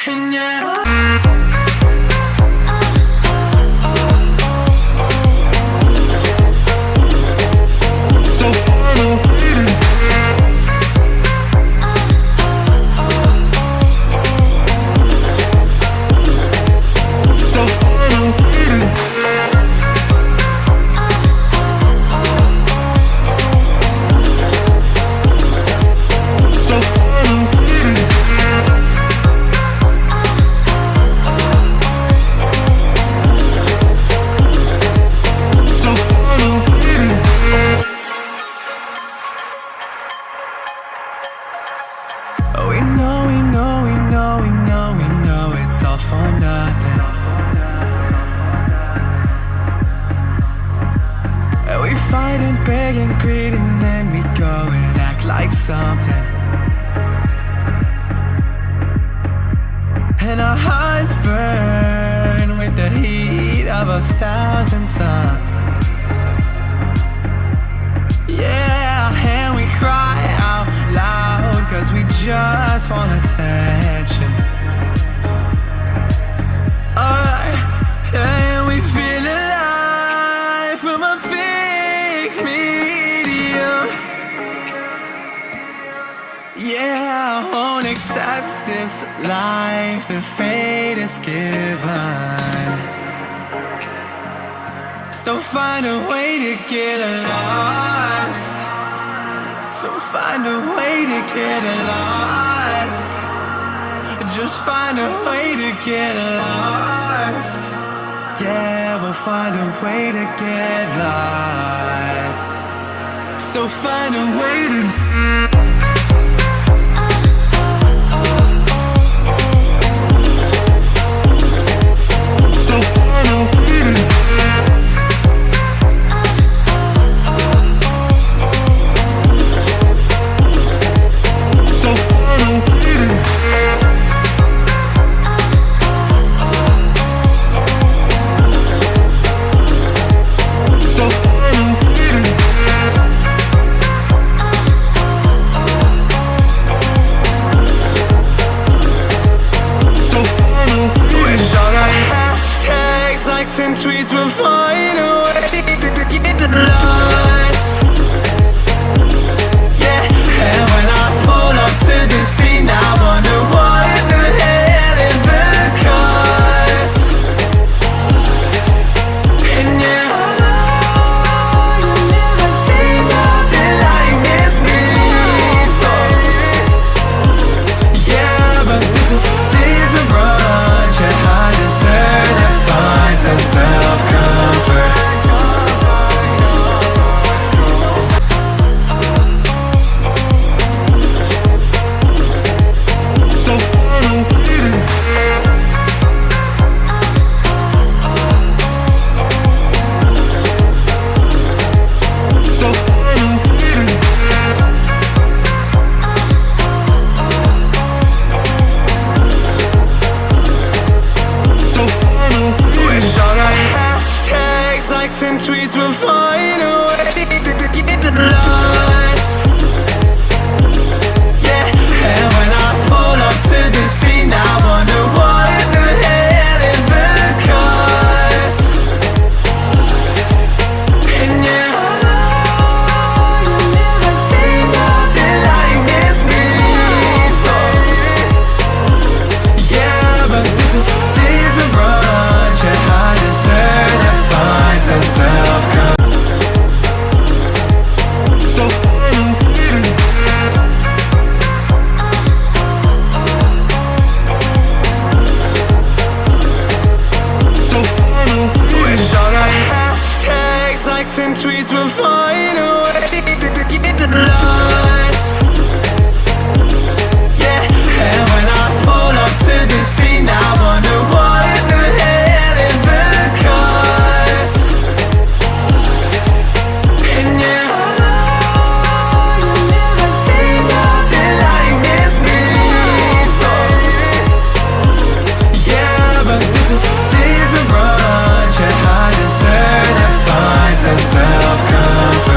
And yeah, so far away. So far away. So far away. So far away. Oh, we know, we know, we know, we know, we know it's all for nothing. And we fight and beg and greed, and then we go and act like something. And our hearts burn with the heat of 1,000 suns. Yeah, and we cry out loud, 'cause we just want attention. And we feel alive from a fake medium. Yeah, I won't accept this life that fate is given. So find a way to get lost. So find a way to get lost. Just find a way to get lost. Yeah, we'll find a way to get lost. So find a way to so far away. So far away. So far away. So far away. Wish all our hashtags, likes and tweets will find a way to get lost. Yeah, and when I pull up to the scene, I wonder what the hell is the cost. And yeah, you've never seen nothing like this before. Yeah, but this is a different branch. Yeah, I deserve to find some self-comfort. So far away. So far away. So far away. Wish all our hashtags, likes and tweets will find a way to get lost. Yeah, and when I pull up to the scene, I wonder what the hell is the cost. And yeah, you've never seen nothing like this before. Yeah, but this is a different branch. Yeah, I deserve to find some self-control. So far away. So far away. Wish all our hashtags, likes and tweets will find a way to get lost. Yeah, and when I pull up to the scene, I wonder what the hell is the cost. And yeah, you've never seen nothing like this before. Yeah, but this is a different branch. Yeah, I deserve to find some self-comfort.